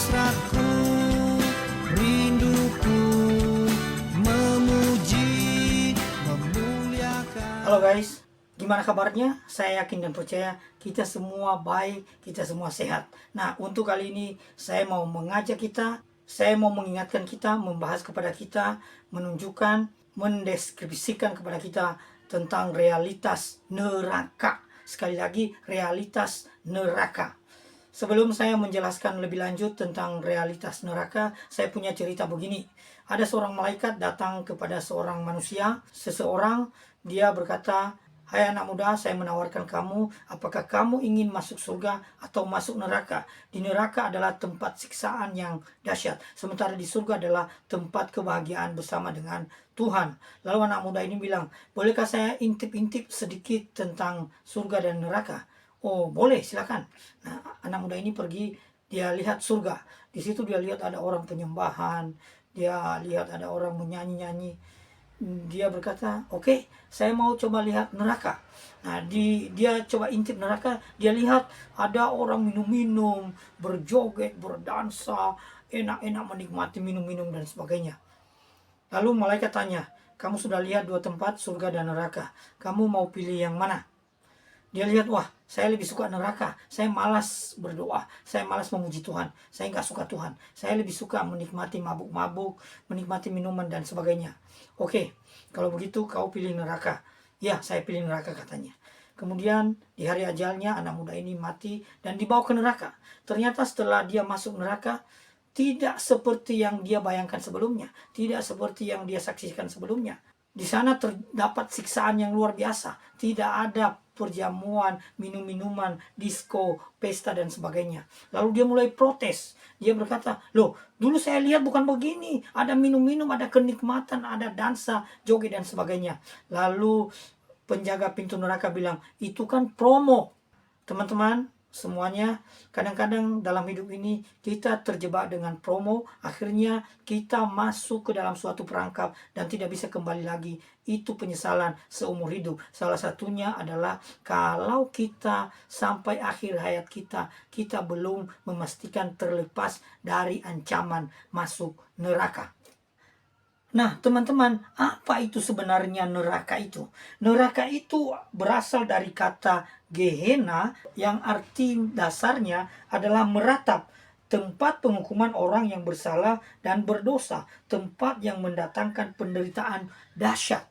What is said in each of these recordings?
hasratku, rinduku memuji, memuliakan. Halo guys, gimana kabarnya? Saya yakin dan percaya kita semua baik, kita semua sehat. Nah, untuk kali ini saya mau mengajak kita, saya mau mengingatkan kita, membahas kepada kita, menunjukkan, mendeskripsikan kepada kita tentang realitas neraka. Sekali lagi, realitas neraka. Sebelum saya menjelaskan lebih lanjut tentang realitas neraka, saya punya cerita begini. Ada seorang malaikat datang kepada seorang manusia, seseorang, dia berkata, "Hai anak muda, saya menawarkan kamu, apakah kamu ingin masuk surga atau masuk neraka? Di neraka adalah tempat siksaan yang dahsyat, sementara di surga adalah tempat kebahagiaan bersama dengan Tuhan." Lalu anak muda ini bilang, "Bolehkah saya intip-intip sedikit tentang surga dan neraka?" "Oh boleh, silakan." Nah, anak muda ini pergi, dia lihat surga. Di situ dia lihat ada orang penyembahan, dia lihat ada orang menyanyi-nyanyi. Dia berkata, "Oke, saya mau coba lihat neraka." Nah, dia coba intip neraka, dia lihat ada orang minum-minum, berjoget, berdansa, enak-enak menikmati minum-minum dan sebagainya. Lalu malaikat tanya, "Kamu sudah lihat dua tempat, surga dan neraka. Kamu mau pilih yang mana?" Dia lihat, wah, saya lebih suka neraka. Saya malas berdoa. Saya malas memuji Tuhan. Saya nggak suka Tuhan. Saya lebih suka menikmati mabuk-mabuk, menikmati minuman dan sebagainya. "Oke, kalau begitu kau pilih neraka." "Ya, saya pilih neraka," katanya. Kemudian di hari ajalnya anak muda ini mati dan dibawa ke neraka. Ternyata setelah dia masuk neraka, tidak seperti yang dia bayangkan sebelumnya. Tidak seperti yang dia saksikan sebelumnya. Di sana terdapat siksaan yang luar biasa. Tidak ada perjamuan, minum-minuman, disko, pesta, dan sebagainya. Lalu dia mulai protes. Dia berkata, "Loh, dulu saya lihat bukan begini. Ada minum-minum, ada kenikmatan, ada dansa, joget, dan sebagainya." Lalu penjaga pintu neraka bilang, "Itu kan promo." Teman-teman, semuanya, kadang-kadang dalam hidup ini kita terjebak dengan promo, akhirnya kita masuk ke dalam suatu perangkap dan tidak bisa kembali lagi. Itu penyesalan seumur hidup. Salah satunya adalah kalau kita sampai akhir hayat kita, kita belum memastikan terlepas dari ancaman masuk neraka. Nah, teman-teman, apa itu sebenarnya neraka itu? Neraka itu berasal dari kata Gehenna yang arti dasarnya adalah meratap, tempat penghukuman orang yang bersalah dan berdosa, tempat yang mendatangkan penderitaan dahsyat.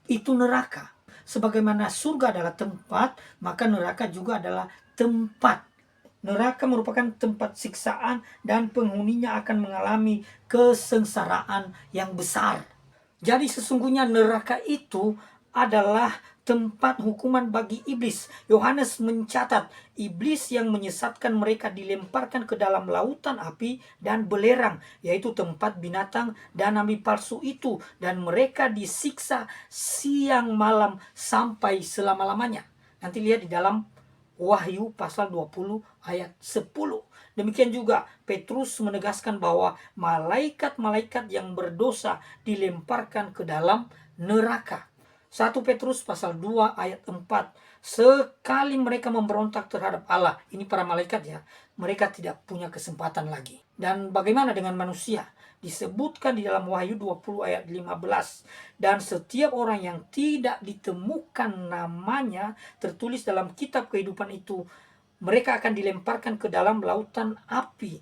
Itu neraka. Sebagaimana surga adalah tempat, maka neraka juga adalah tempat. Neraka merupakan tempat siksaan dan penghuninya akan mengalami kesengsaraan yang besar. Jadi sesungguhnya neraka itu adalah tempat hukuman bagi iblis. Yohanes mencatat, iblis yang menyesatkan mereka dilemparkan ke dalam lautan api dan belerang, yaitu tempat binatang dan nabi palsu itu, dan mereka disiksa siang malam sampai selama-lamanya. Nanti lihat di dalam Wahyu pasal 20 ayat 10. Demikian juga Petrus menegaskan bahwa malaikat-malaikat yang berdosa dilemparkan ke dalam neraka. 1 Petrus pasal 2 ayat 4. Sekali mereka memberontak terhadap Allah, ini para malaikat ya, mereka tidak punya kesempatan lagi. Dan bagaimana dengan manusia? Disebutkan di dalam Wahyu 20 ayat 15. Dan setiap orang yang tidak ditemukan namanya tertulis dalam kitab kehidupan itu, mereka akan dilemparkan ke dalam lautan api,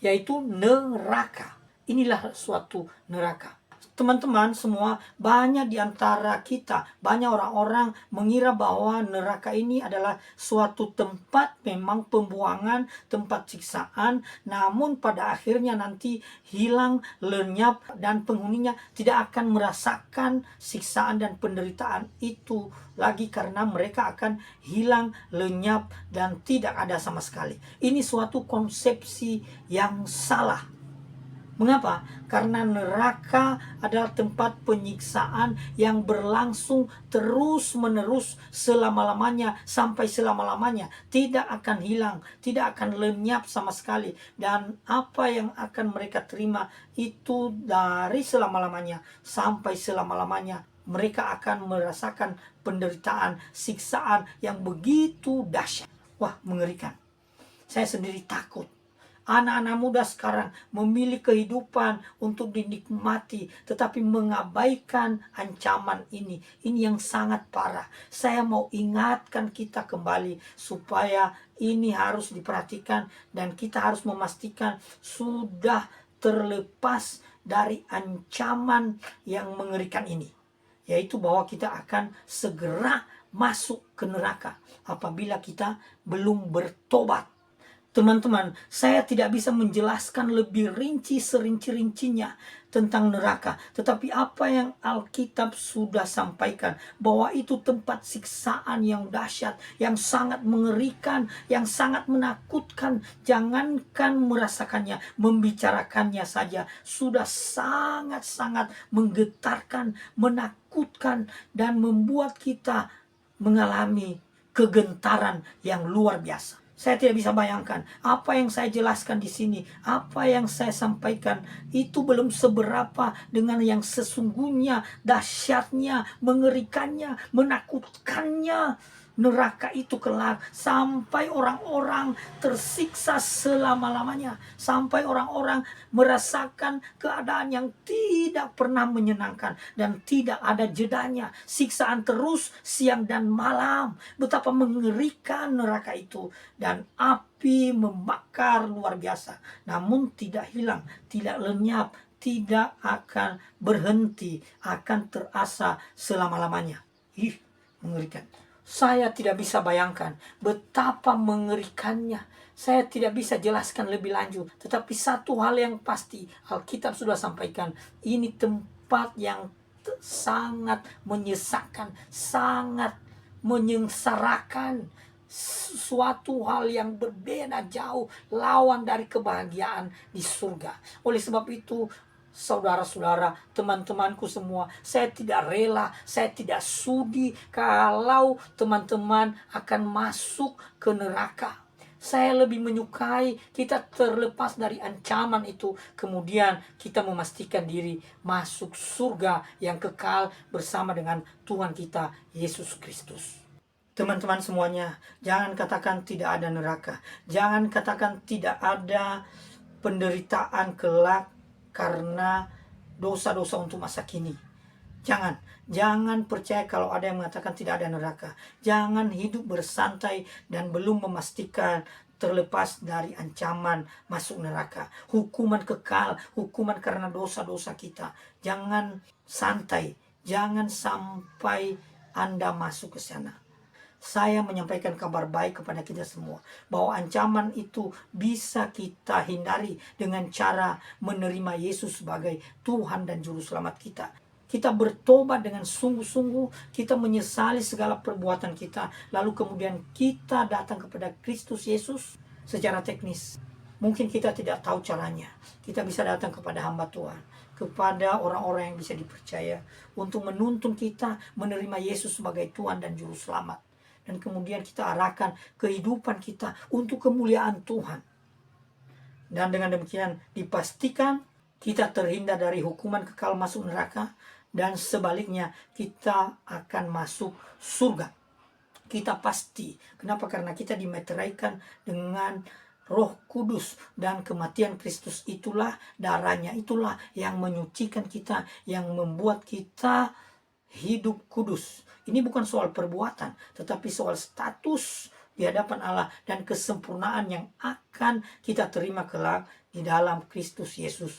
yaitu neraka. Inilah suatu neraka. Teman-teman semua, banyak di antara kita, banyak orang-orang mengira bahwa neraka ini adalah suatu tempat memang pembuangan, tempat siksaan, namun pada akhirnya nanti hilang, lenyap, dan penghuninya tidak akan merasakan siksaan dan penderitaan itu lagi karena mereka akan hilang, lenyap, dan tidak ada sama sekali. Ini suatu konsepsi yang salah. Mengapa? Karena neraka adalah tempat penyiksaan yang berlangsung terus-menerus selama-lamanya sampai selama-lamanya. Tidak akan hilang, tidak akan lenyap sama sekali. Dan apa yang akan mereka terima itu dari selama-lamanya sampai selama-lamanya. Mereka akan merasakan penderitaan, siksaan yang begitu dahsyat. Wah, mengerikan. Saya sendiri takut. Anak-anak muda sekarang memilih kehidupan untuk dinikmati, tetapi mengabaikan ancaman ini. Ini yang sangat parah. Saya mau ingatkan kita kembali supaya ini harus diperhatikan dan kita harus memastikan sudah terlepas dari ancaman yang mengerikan ini, yaitu bahwa kita akan segera masuk ke neraka apabila kita belum bertobat. Teman-teman, saya tidak bisa menjelaskan lebih rinci serinci-rincinya tentang neraka. Tetapi apa yang Alkitab sudah sampaikan, bahwa itu tempat siksaan yang dahsyat, yang sangat mengerikan, yang sangat menakutkan. Jangankan merasakannya, membicarakannya saja sudah sangat-sangat menggetarkan, menakutkan, dan membuat kita mengalami kegentaran yang luar biasa. Saya tidak bisa bayangkan apa yang saya jelaskan di sini, apa yang saya sampaikan itu belum seberapa dengan yang sesungguhnya dahsyatnya, mengerikannya, menakutkannya neraka itu kelak, sampai orang-orang tersiksa selama-lamanya, sampai orang-orang merasakan keadaan yang tidak pernah menyenangkan dan tidak ada jedanya, siksaan terus siang dan malam. Betapa mengerikan neraka itu, dan api membakar luar biasa, namun tidak hilang, tidak lenyap, tidak akan berhenti, akan terasa selama-lamanya. Mengerikan. Saya tidak bisa bayangkan betapa mengerikannya. Saya tidak bisa jelaskan lebih lanjut. Tetapi satu hal yang pasti, Alkitab sudah sampaikan, ini tempat yang sangat menyesakkan, sangat menyengsarakan. Suatu hal yang berbeda jauh, lawan dari kebahagiaan di surga. Oleh sebab itu, saudara-saudara, teman-temanku semua, saya tidak rela, saya tidak sudi kalau teman-teman akan masuk ke neraka. Saya lebih menyukai kita terlepas dari ancaman itu, kemudian kita memastikan diri masuk surga yang kekal bersama dengan Tuhan kita Yesus Kristus. Teman-teman semuanya, jangan katakan tidak ada neraka, jangan katakan tidak ada penderitaan kelak karena dosa-dosa untuk masa kini. Jangan percaya kalau ada yang mengatakan tidak ada neraka. Jangan hidup bersantai dan belum memastikan terlepas dari ancaman masuk neraka. Hukuman kekal, hukuman karena dosa-dosa kita. Jangan santai, jangan sampai Anda masuk ke sana. Saya menyampaikan kabar baik kepada kita semua, bahwa ancaman itu bisa kita hindari dengan cara menerima Yesus sebagai Tuhan dan Juru Selamat kita. Kita bertobat dengan sungguh-sungguh, kita menyesali segala perbuatan kita, lalu kemudian kita datang kepada Kristus Yesus secara teknis. Mungkin kita tidak tahu caranya. Kita bisa datang kepada hamba Tuhan, kepada orang-orang yang bisa dipercaya untuk menuntun kita menerima Yesus sebagai Tuhan dan Juru Selamat. Dan kemudian kita arahkan kehidupan kita untuk kemuliaan Tuhan. Dan dengan demikian dipastikan kita terhindar dari hukuman kekal masuk neraka. Dan sebaliknya kita akan masuk surga. Kita pasti. Kenapa? Karena kita dimeteraikan dengan Roh Kudus, dan kematian Kristus itulah, darahnya itulah yang menyucikan kita, yang membuat kita hidup kudus. Ini bukan soal perbuatan, tetapi soal status di hadapan Allah dan kesempurnaan yang akan kita terima kelak di dalam Kristus Yesus,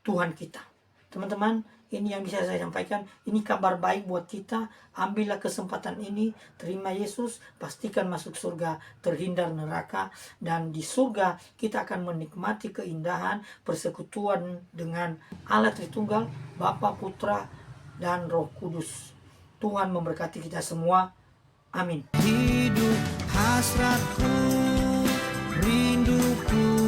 Tuhan kita. Teman-teman, ini yang bisa saya sampaikan. Ini kabar baik buat kita. Ambillah kesempatan ini, terima Yesus, pastikan masuk surga, terhindar neraka. Dan di surga kita akan menikmati keindahan persekutuan dengan Allah Tritunggal, Bapa, Putra, dan Roh Kudus. Tuhan memberkati kita semua. Amin. Hidup hasratku, rinduku